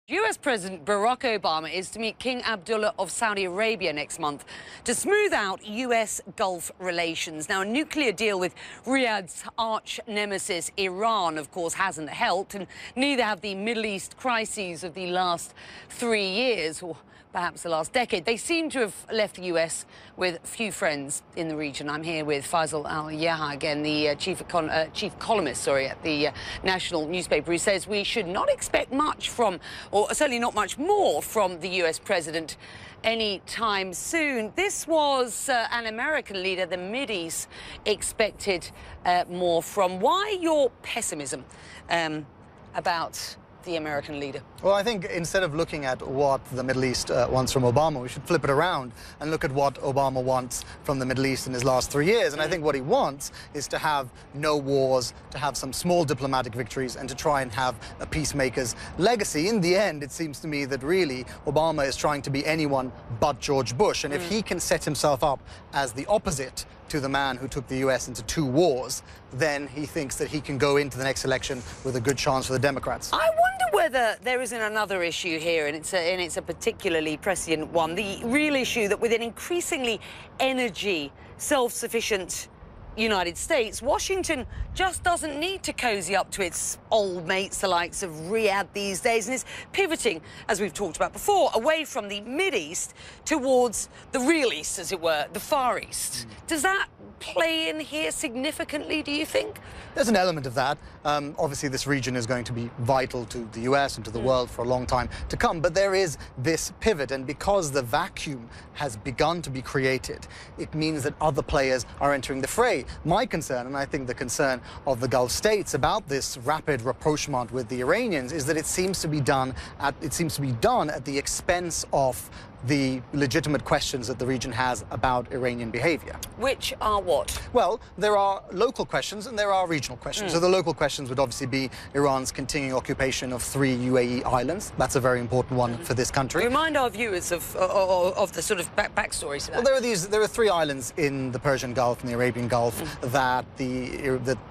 US President Barack Obama is to meet King Abdullah of Saudi Arabia next month to smooth out US Gulf relations. Now, a nuclear deal with Riyadh's arch nemesis Iran, of course, hasn't helped, and neither have the Middle East crises of the last 3 years, or perhaps the last decade. They seem to have left the US with few friends in the region. I'm here with Faisal Yafai, again, the chief columnist, at the national newspaper, who says we should not expect much from, or certainly not much more from the US president any time soon. This was an American leader the Mideast expected more from. Why your pessimism about the American leader? Well, I think instead of looking at what the Middle East wants from Obama, we should flip it around and look at what Obama wants from the Middle East in his last 3 years. And I think what he wants is to have no wars, to have some small diplomatic victories, and to try and have a peacemaker's legacy. In the end, it seems to me that really Obama is trying to be anyone but George Bush. And if he can set himself up as the opposite to the man who took the US into 2 wars, then he thinks that he can go into the next election with a good chance for the Democrats. I wonder whether there isn't another issue here, and it's a particularly prescient one. The real issue that with an increasingly energy self-sufficient United States, Washington just doesn't need to cozy up to its old mates, the likes of Riyadh these days, and is pivoting, as we've talked about before, away from the Mideast towards the real East, as it were, the Far East. Does that play in here significantly, do you think? There's an element of that. Obviously, this region is going to be vital to the US and to the world for a long time to come. But there is this pivot, and because the vacuum has begun to be created, it means that other players are entering the fray. My concern, and I think the concern of the Gulf states about this rapid rapprochement with the Iranians, is that it seems to be done at the expense of the legitimate questions that the region has about Iranian behavior. Which are what? Well, there are local questions and there are regional questions. So the local questions would obviously be Iran's continuing occupation of 3 UAE islands. That's a very important one for this country. Remind our viewers of the sort of backstory to that. Well, there are 3 islands in the Persian Gulf and the Arabian Gulf that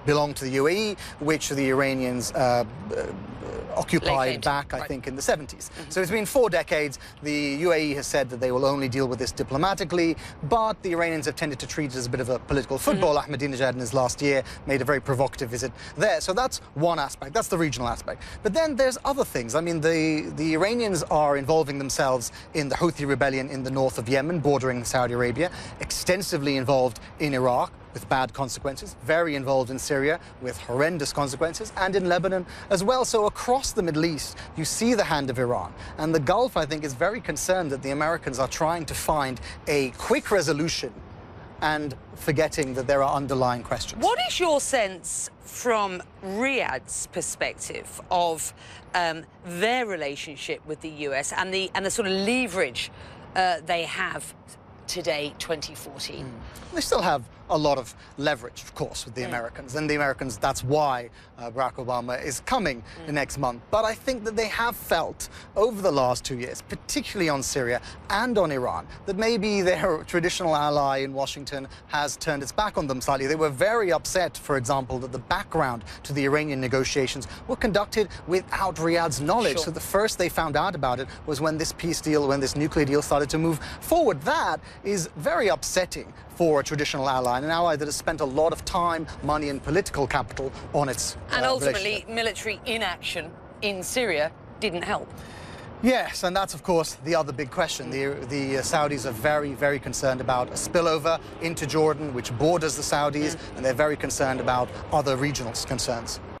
belong to the UAE, which the Iranians occupied back, I think, in the 70s. So it's been 4 decades. The UAE has said that they will only deal with this diplomatically, but the Iranians have tended to treat it as a bit of a political football. Ahmadinejad in his last year made a very provocative visit there. So that's one aspect. That's the regional aspect. But then there's other things. I mean, the Iranians are involving themselves in the Houthi rebellion in the north of Yemen, bordering Saudi Arabia, extensively involved in Iraq, with bad consequences, very involved in Syria with horrendous consequences, and in Lebanon as well. So across the Middle East, you see the hand of Iran. And the Gulf, I think, is very concerned that the Americans are trying to find a quick resolution and forgetting that there are underlying questions. What is your sense from Riyadh's perspective of their relationship with the US and the sort of leverage they have today, 2014? They still have a lot of leverage, of course, with the Americans. And the Americans, that's why Barack Obama is coming next month. But I think that they have felt over the last 2 years, particularly on Syria and on Iran, that maybe their traditional ally in Washington has turned its back on them slightly. They were very upset, for example, that the background to the Iranian negotiations were conducted without Riyadh's knowledge. So the first they found out about it was when this peace deal, when this nuclear deal started to move forward. That is very upsetting for a traditional ally, and an ally that has spent a lot of time, money and political capital on its and ultimately military inaction in Syria didn't help. Yes, and that's, of course, the other big question. The Saudis are very, very concerned about a spillover into Jordan, which borders the Saudis, and they're very concerned about other regional concerns.